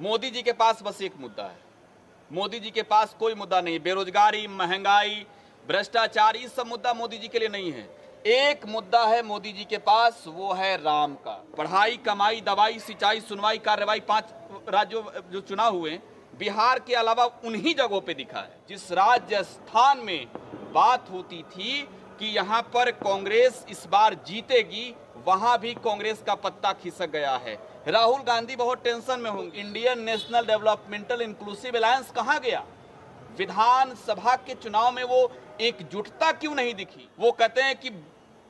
मोदी जी के पास बस एक मुद्दा है। मोदी जी के पास कोई मुद्दा नहीं। बेरोजगारी, महंगाई, भ्रष्टाचार, ये सब मुद्दा मोदी जी के लिए नहीं है। एक मुद्दा है मोदी जी के पास, वो है राम का। पढ़ाई, कमाई, दवाई, सिंचाई, सुनवाई, कार्रवाई, 5 राज्यों जो चुनाव हुए, बिहार के अलावा उन्हीं जगहों पे दिखा है। जिस राजस्थान में बात होती थी कि यहाँ पर कांग्रेस इस बार जीतेगी, वहां भी कांग्रेस का पत्ता खिसक गया है। राहुल गांधी बहुत टेंशन में होंगे। Indian national developmental inclusive alliance कहां गया? विधानसभा के चुनाव में वो एकजुटता क्यों नहीं दिखी? वो कहते हैं कि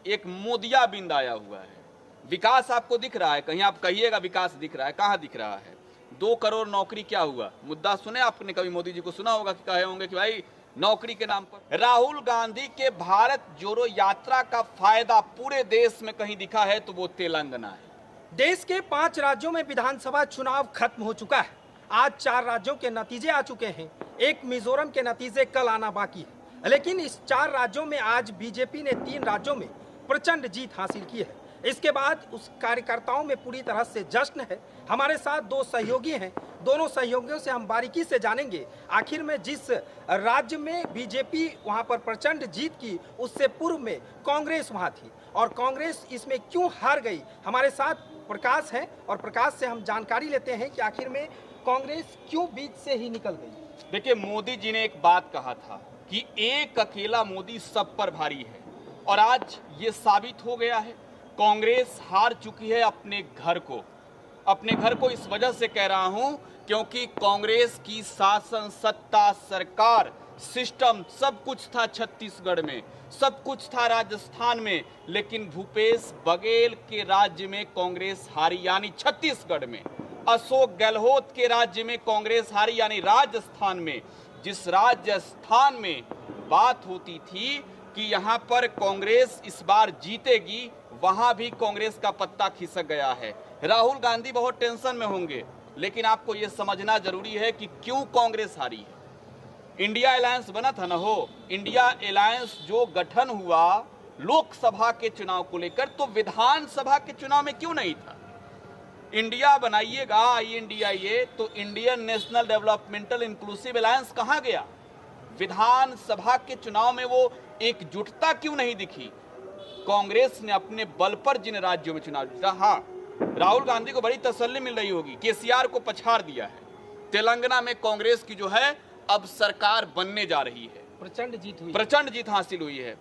एक मोदिया बिंद आया हुआ है। विकास आपको दिख रहा है? कहीं आप कहिएगा विकास दिख रहा है, कहां दिख रहा है? 2 करोड़ नौकरी क्या हुआ? मुद्दा सुने आपने कभी? मोदी जी को सुना होगा कि कहे होंगे कि भाई नौकरी के नाम पर। राहुल गांधी के भारत जोड़ो यात्रा का फायदा पूरे देश में कहीं दिखा है तो वो तेलंगाना है। देश के 5 राज्यों में विधानसभा चुनाव खत्म हो चुका है। आज 4 राज्यों के नतीजे आ चुके हैं। एक मिजोरम के नतीजे कल आना बाकी है। लेकिन इस 4 राज्यों में आज बीजेपी ने 3 राज्यों में प्रचंड जीत हासिल की है। इसके बाद उस कार्यकर्ताओं में पूरी तरह से जश्न है। हमारे साथ 2 सहयोगी हैं। दोनों सहयोगियों से हम बारीकी से जानेंगे आखिर में जिस राज्य में बीजेपी वहां पर प्रचंड जीत की, उससे पूर्व में कांग्रेस वहां थी और कांग्रेस इसमें क्यों हार गई। हमारे साथ प्रकाश है और प्रकाश से हम जानकारी लेते हैं कि आखिर में कांग्रेस क्यों बीच से ही निकल गई। देखिए, मोदी जी ने एक बात कहा था कि एक अकेला मोदी सब पर भारी है, और आज ये साबित हो गया है। कांग्रेस हार चुकी है अपने घर को। अपने घर को इस वजह से कह रहा हूं क्योंकि कांग्रेस की शासन, सत्ता, सरकार, सिस्टम सब कुछ था छत्तीसगढ़ में, सब कुछ था राजस्थान में, लेकिन भूपेश बघेल के राज्य में कांग्रेस हारी, यानी छत्तीसगढ़ में। अशोक गहलोत के राज्य में कांग्रेस हारी, यानी राजस्थान में। जिस राजस्थान में बात होती थी कि यहां पर कांग्रेस इस बार जीतेगी, वहां भी कांग्रेस का पत्ता खिसक गया है। राहुल गांधी बहुत टेंशन में होंगे, लेकिन आपको यह समझना जरूरी है कि क्यों कांग्रेस हारी है। इंडिया अलायंस बना था ना हो। इंडिया अलायंस जो गठन हुआ लोकसभा के चुनाव को लेकर, तो विधानसभा के चुनाव में क्यों नहीं था? इंडिया बनाइएगा, INDIA, तो Indian national developmental inclusive alliance कहां गया? विधानसभा के चुनाव में वो एकजुटता क्यों नहीं दिखी? कांग्रेस ने अपने बल पर जिन राज्यों में चुनाव जीता, हाँ, राहुल गांधी को बड़ी तसल्ली मिल रही होगी, केसीआर को पछाड़ दिया है। तेलंगाना में कांग्रेस की जो है अब सरकार बनने जा रही है। प्रचंड जीत हुई, प्रचंड जीत हासिल हुई है।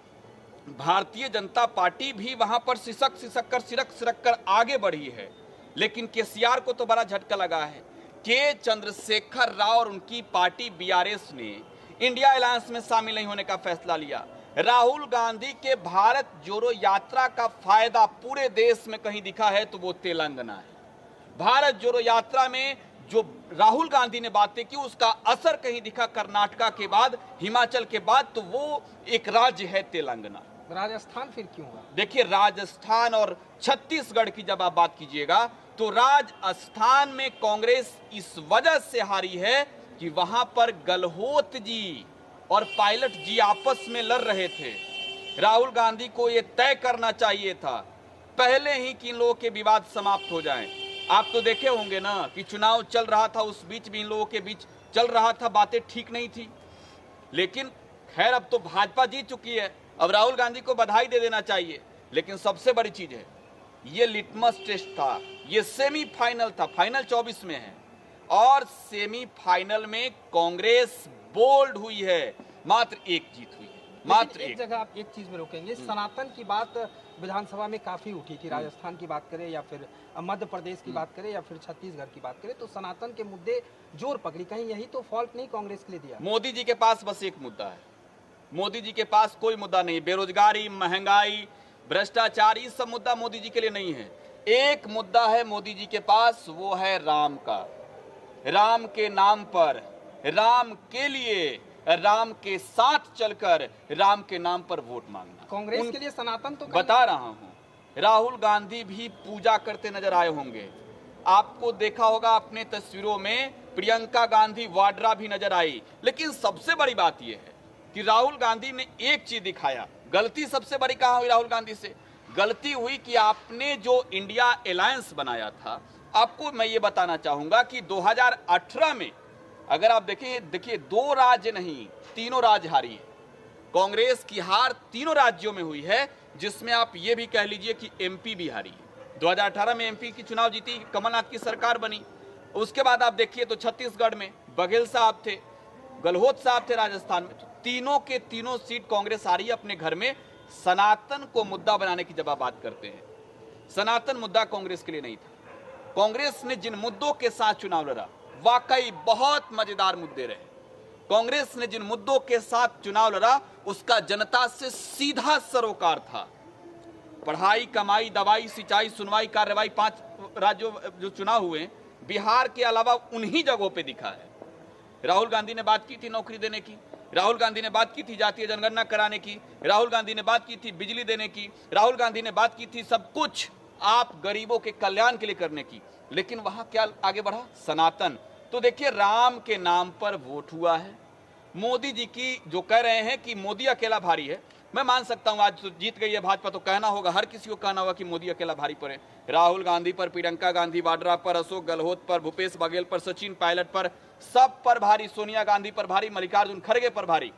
भारतीय जनता पार्टी भी वहां पर सिसक कर आगे बढ़ी है, लेकिन केसीआर को तो बड़ा झटका लगा है। के चंद्रशेखर राव और उनकी पार्टी BRS ने इंडिया अलायंस में शामिल नहीं होने का फैसला लिया। राहुल गांधी के भारत जोड़ो यात्रा का फायदा पूरे देश में कहीं दिखा है तो वो तेलंगाना है। भारत जोड़ो यात्रा में जो राहुल गांधी ने बातें की, उसका असर कहीं दिखा कर्नाटका के बाद, हिमाचल के बाद, तो वो एक राज्य है तेलंगाना। राजस्थान फिर क्यों हुआ? देखिए, राजस्थान और छत्तीसगढ़ की जब आप बात कीजिएगा, तो राजस्थान में कांग्रेस इस वजह से हारी है कि वहां पर गहलोत जी और पायलट जी आपस में लड़ रहे थे। राहुल गांधी को यह तय करना चाहिए था पहले ही कि इन लोगों के विवाद समाप्त हो जाएं। आप तो देखे होंगे ना कि चुनाव चल रहा था, उस बीच भी इन लोगों के बीच चल रहा था, बातें ठीक नहीं थी। लेकिन खैर, अब तो भाजपा जीत चुकी है, अब राहुल गांधी को बधाई दे देना चाहिए। लेकिन सबसे बड़ी चीज है, ये लिटमस टेस्ट था, ये सेमीफाइनल था, फाइनल 24 में है, और सेमीफाइनल में कांग्रेस बोल्ड हुई है, मात्र एक जीत हुई है, मात्र एक जगह आप एक चीज में रोकेंगे। सनातन की बात विधानसभा में काफी उठी थी, राजस्थान की बात करें या फिर मध्य प्रदेश की बात करें या फिर छत्तीसगढ़ की बात करें, तो सनातन के मुद्दे जोर पकड़ी। कहीं यही तो फॉल्ट नहीं कांग्रेस के लिए दिया? मोदी जी के पास बस एक मुद्दा है। मोदी जी के पास कोई मुद्दा नहीं। बेरोजगारी, महंगाई, भ्रष्टाचार, ये सब मुद्दा मोदी जी के लिए नहीं है। एक मुद्दा है मोदी जी के पास, वो है राम का। राम के नाम पर, राम के लिए, राम के साथ चलकर राम के नाम पर वोट मांगना। कांग्रेस के लिए सनातन तो बता रहा हूं, राहुल गांधी भी पूजा करते नजर आए होंगे। आपको देखा होगा अपने तस्वीरों में प्रियंका गांधी वाड्रा भी नजर आई। लेकिन सबसे बड़ी बात यह है कि राहुल गांधी ने एक चीज दिखाया। गलती सबसे बड़ी कहां हुई राहुल गांधी से? गलती हुई कि आपने जो इंडिया अलायंस बनाया था, आपको मैं ये बताना चाहूंगा कि 2018 में अगर आप देखिए 2 राज्य नहीं, तीनों राज्य हारी है। कांग्रेस की हार तीनों राज्यों में हुई है, जिसमें आप ये भी कह लीजिए कि एमपी भी हारी है। 2018 में एमपी की चुनाव जीती, कमलनाथ की सरकार बनी। उसके बाद आप देखिए तो छत्तीसगढ़ में बघेल साहब थे, गहलोत साहब थे राजस्थान में। तो तीनों के तीनों सीट कांग्रेस हारी है अपने घर में। सनातन को मुद्दा बनाने की जब आप बात करते हैं, सनातन मुद्दा कांग्रेस के लिए नहीं था। कांग्रेस ने जिन मुद्दों के साथ चुनाव लड़ा, वाकई बहुत मजेदार मुद्दे रहे। कांग्रेस ने जिन मुद्दों के साथ चुनाव लड़ा, उसका जनता से सीधा सरोकार था। पढ़ाई, कमाई, दवाई, सिंचाई, सुनवाई, कार्रवाई, 5 राज्यों जो चुनाव हुए, बिहार के अलावा उन्हीं जगहों पे दिखा है। राहुल गांधी ने बात की थी नौकरी देने की, राहुल गांधी ने बात की थी जातीय जनगणना कराने की, राहुल गांधी ने बात की थी बिजली देने की, राहुल गांधी ने बात की थी सब कुछ आप गरीबों के कल्याण के लिए करने की। लेकिन वहां क्या आगे बढ़ा? सनातन। तो देखिए, राम के नाम पर वोट हुआ है। मोदी जी की जो कह रहे हैं कि मोदी अकेला भारी है, मैं मान सकता हूं, आज तो जीत गई है भाजपा तो कहना होगा, हर किसी को कहना होगा कि मोदी अकेला भारी पड़े। राहुल गांधी पर, प्रियंका गांधी वाड्रा पर, अशोक गहलोत पर, भूपेश बघेल पर, सचिन पायलट पर, सब पर भारी, सोनिया गांधी पर भारी, मल्लिकार्जुन खड़गे पर भारी।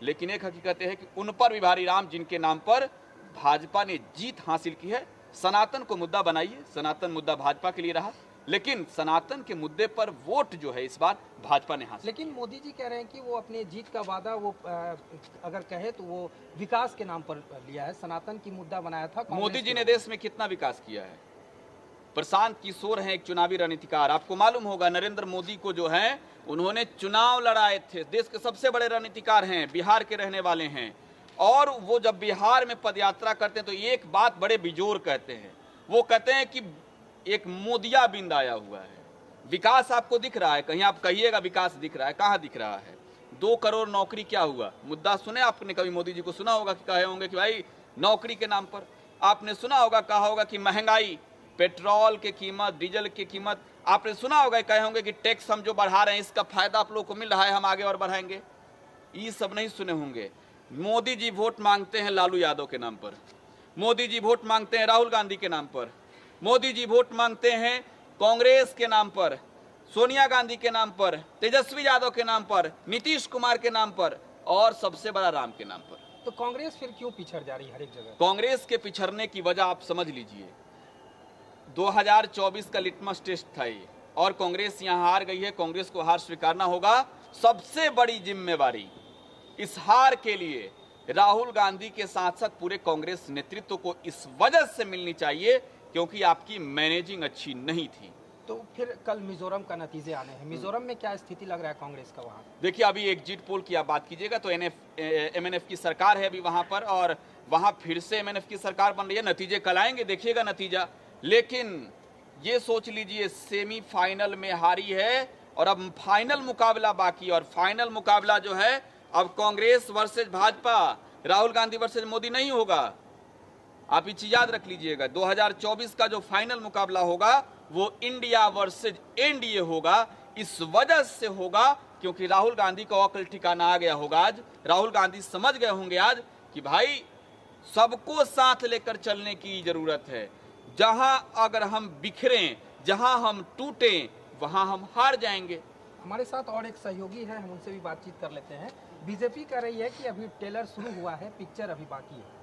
लेकिन एक हकीकत है कि उन पर भी भारी राम, जिनके नाम पर भाजपा ने जीत हासिल की है। सनातन को मुद्दा बनाइए, सनातन मुद्दा भाजपा के लिए रहा, लेकिन सनातन के मुद्दे पर वोट जो है इस बार भाजपा ने हासिल। लेकिन मोदी जी कह रहे हैं कि वो अपने जीत का वादा वो अगर कहे तो वो विकास के नाम पर लिया है, सनातन की मुद्दा बनाया था। मोदी जी ने देश में कितना विकास किया है? प्रशांत किशोर हैं एक चुनावी रणनीतिकार, आपको मालूम होगा नरेंद्र मोदी को जो है उन्होंने चुनाव लड़ाए थे। देश के सबसे बड़े रणनीतिकार हैं, बिहार के रहने वाले हैं, और वो जब बिहार में पदयात्रा करते हैं तो एक बात बड़े बिजोर कहते हैं। वो कहते हैं कि एक मोदिया बिंद आया हुआ है। विकास आपको दिख रहा है? कहीं आप कहिएगा विकास दिख रहा है, कहाँ दिख रहा है? 2 करोड़ नौकरी क्या हुआ? मुद्दा सुने आपने कभी? मोदी जी को सुना होगा कि कहे होंगे कि भाई नौकरी के नाम पर। आपने सुना होगा, कहा होगा कि महंगाई, पेट्रोल की कीमत, डीजल की कीमत, आपने सुना होगा कहे होंगे कि टैक्स हम जो बढ़ा रहे हैं इसका फायदा आप लोगों को मिल रहा है, हम आगे और बढ़ाएंगे। ये सब नहीं सुने होंगे। मोदी जी वोट मांगते हैं लालू यादव के नाम पर, मोदी जी वोट मांगते हैं राहुल गांधी के नाम पर, मोदी जी वोट मांगते हैं कांग्रेस के नाम पर, सोनिया गांधी के नाम पर, तेजस्वी यादव के नाम पर, नीतीश कुमार के नाम पर, और सबसे बड़ा राम के नाम पर। तो कांग्रेस फिर क्यों पिछड़ जा रही है हर एक जगह? कांग्रेस के पिछड़ने की वजह आप समझ लीजिए, 2024 का लिटमस टेस्ट था ये, और कांग्रेस यहां हार गई है। कांग्रेस को हार स्वीकारना होगा। सबसे बड़ी जिम्मेवारी इस हार के लिए राहुल गांधी के साथ साथ पूरे कांग्रेस नेतृत्व को इस वजह से मिलनी चाहिए क्योंकि आपकी मैनेजिंग अच्छी नहीं थी। तो फिर कल मिजोरम का नतीजे आने हैं, मिजोरम में क्या स्थिति लग रहा है कांग्रेस का वहाँ? देखिए, अभी एग्जिट पोल की आप बात कीजिएगा तो एमएनएफ की सरकार है अभी वहां पर, और वहां फिर से एमएनएफ की सरकार बन रही है। नतीजे कल आएंगे, देखिएगा नतीजा। लेकिन ये सोच लीजिए, सेमीफाइनल में हारी है और अब फाइनल मुकाबला बाकी, और फाइनल मुकाबला जो है अब कांग्रेस वर्सेज भाजपा, राहुल गांधी वर्सेज मोदी नहीं होगा। आप ये चीज याद रख लीजिएगा, 2024 का जो फाइनल मुकाबला होगा वो इंडिया वर्सेज एनडीए होगा। इस वजह से होगा क्योंकि राहुल गांधी का अकल ठिकाना आ गया होगा। आज राहुल गांधी समझ गए होंगे आज कि भाई सबको साथ लेकर चलने की जरूरत है। जहां अगर हम बिखरें, जहां हम टूटें, वहां हम हार जाएंगे। हमारे साथ और एक सहयोगी है, हम उनसे भी बातचीत कर लेते हैं। बीजेपी कह रही है कि अभी ट्रेलर शुरू हुआ है, पिक्चर अभी बाकी है।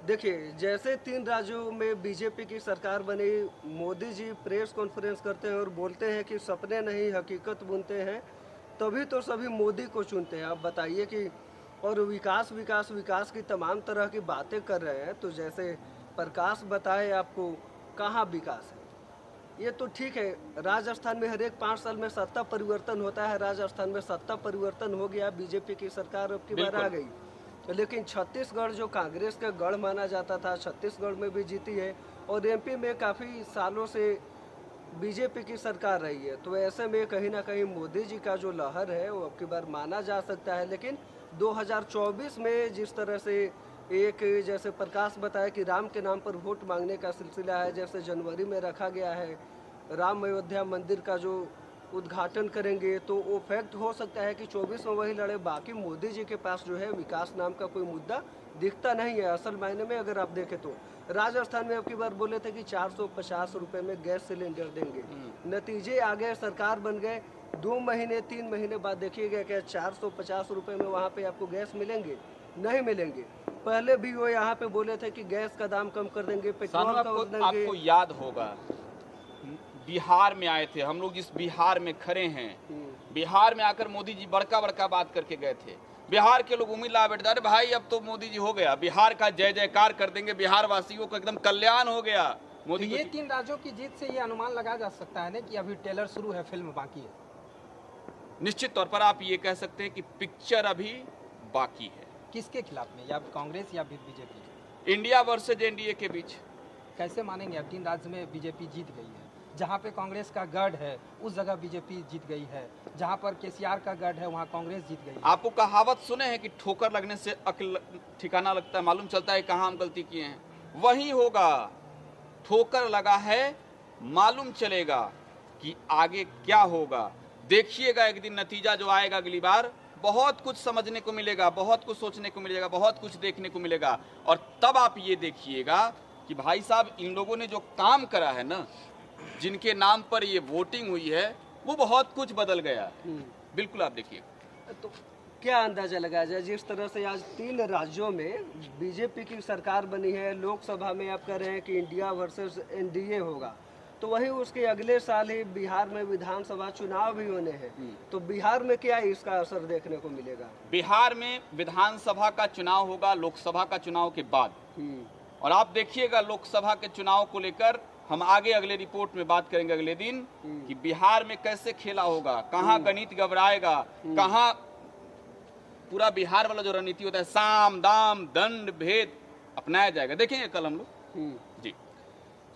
देखिए, जैसे 3 राज्यों में बीजेपी की सरकार बनी, मोदी जी प्रेस कॉन्फ्रेंस करते हैं और बोलते हैं कि सपने नहीं हकीकत बुनते हैं, तभी तो सभी मोदी को चुनते हैं। आप बताइए कि और विकास विकास विकास की तमाम तरह की बातें कर रहे हैं, तो जैसे प्रकाश बताए आपको कहाँ विकास है। ये तो ठीक है, राजस्थान में हर एक 5 साल में सत्ता परिवर्तन होता है। राजस्थान में सत्ता परिवर्तन हो गया, बीजेपी की सरकार अब की बार आ गई। लेकिन छत्तीसगढ़ जो कांग्रेस का गढ़ माना जाता था, छत्तीसगढ़ में भी जीती है, और एमपी में काफ़ी सालों से बीजेपी की सरकार रही है। तो ऐसे में कहीं ना कहीं मोदी जी का जो लहर है वो अब की बार माना जा सकता है। लेकिन 2024 में जिस तरह से एक, जैसे प्रकाश बताया कि राम के नाम पर वोट मांगने का सिलसिला है, जैसे जनवरी में रखा गया है, राम अयोध्या मंदिर का जो उद्घाटन करेंगे, तो वो फैक्ट हो सकता है कि 24 में वही लड़े। बाकी मोदी जी के पास जो है विकास नाम का कोई मुद्दा दिखता नहीं है असल मायने में अगर आप देखें तो। राजस्थान में अब की बार बोले थे कि 450 रुपए में गैस सिलेंडर देंगे। नतीजे आ गए, सरकार बन गए, 2 महीने 3 महीने बाद देखिएगा क्या 450 रुपए में वहाँ पे आपको गैस मिलेंगे? नहीं मिलेंगे। पहले भी वो यहाँ पे बोले थे कि गैस का दाम कम कर देंगे, पेट्रोल का कर देंगे। आपको याद होगा बिहार में आए थे हम लोग, जिस बिहार में खड़े हैं, बिहार में आकर मोदी जी बड़का बड़का बात करके गए थे। बिहार के लोग उम्मीद ला बैठे, अरे भाई अब तो मोदी जी हो गया, बिहार का जय जयकार कर देंगे, बिहार वासियों को एकदम कल्याण हो गया मोदी। ये 3 राज्यों की जीत से ये अनुमान लगाया जा सकता है ना कि अभी ट्रेलर शुरू है, फिल्म बाकी है। निश्चित तौर पर आप ये कह सकते हैं कि पिक्चर अभी बाकी है। किसके खिलाफ में, या कांग्रेस या बीजेपी? इंडिया वर्सेज एनडीए के बीच। कैसे मानेंगे? अब 3 राज्य में बीजेपी जीत गई है, जहाँ पे कांग्रेस का गढ़ है उस जगह बीजेपी जीत गई है, जहाँ पर केसीआर का गढ़ है वहाँ कांग्रेस जीत गई है। आपको कहावत सुने हैं कि ठोकर लगने से अक्ल ठिकाना लगता है, मालूम चलता है कहाँ हम गलती किए हैं। वही होगा, ठोकर लगा है, मालूम चलेगा कि आगे क्या होगा। देखिएगा एक दिन नतीजा जो आएगा अगली बार, बहुत कुछ समझने को मिलेगा, बहुत कुछ सोचने को मिलेगा, बहुत कुछ देखने को मिलेगा। और तब आप ये देखिएगा कि भाई साहब इन लोगों ने जो काम करा है ना, जिनके नाम पर ये वोटिंग हुई है, वो बहुत कुछ बदल गया है। बिल्कुल आप देखिए। तो क्या अंदाजा लगाया जाए, जिस तरह से आज 3 राज्यों में बीजेपी की सरकार बनी है, लोकसभा में आप कह रहे हैं कि इंडिया वर्सेस एनडीए होगा, तो वही उसके अगले साल ही बिहार में विधानसभा चुनाव भी होने हैं। तो बिहार में क्या इसका असर देखने को मिलेगा? बिहार में विधानसभा का चुनाव होगा लोकसभा का चुनाव के बाद। और आप देखिएगा लोकसभा के चुनाव को लेकर हम आगे अगले रिपोर्ट में बात करेंगे अगले दिन कि बिहार में कैसे खेला होगा, कहाँ गणित घबराएगा, कहाँ पूरा बिहार वाला जो रणनीति होता है साम दाम दंड भेद अपनाया जाएगा। देखेंगे कल हम लोग जी।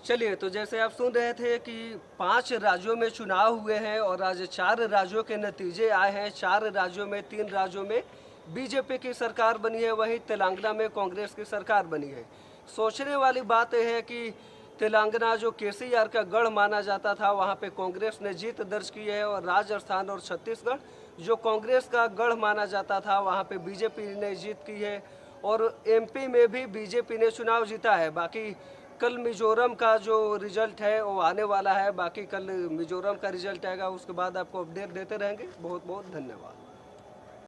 चलिए, तो जैसे आप सुन रहे थे कि 5 राज्यों में चुनाव हुए हैं और आज 4 राज्यों के नतीजे आए हैं। 4 राज्यों में 3 राज्यों में बीजेपी की सरकार बनी है, वहीं तेलंगाना में कांग्रेस की सरकार बनी है। सोचने वाली बात यह है कि तेलंगाना जो केसीआर का गढ़ माना जाता था, वहाँ पे कांग्रेस ने जीत दर्ज की है, और राजस्थान और छत्तीसगढ़ जो कांग्रेस का गढ़ माना जाता था, वहाँ पे बीजेपी ने जीत की है, और एमपी में भी बीजेपी ने चुनाव जीता है। बाकी कल मिजोरम का जो रिजल्ट है वो आने वाला है, बाकी कल मिजोरम का रिजल्ट आएगा, उसके बाद आपको अपडेट देते रहेंगे। बहुत बहुत धन्यवाद।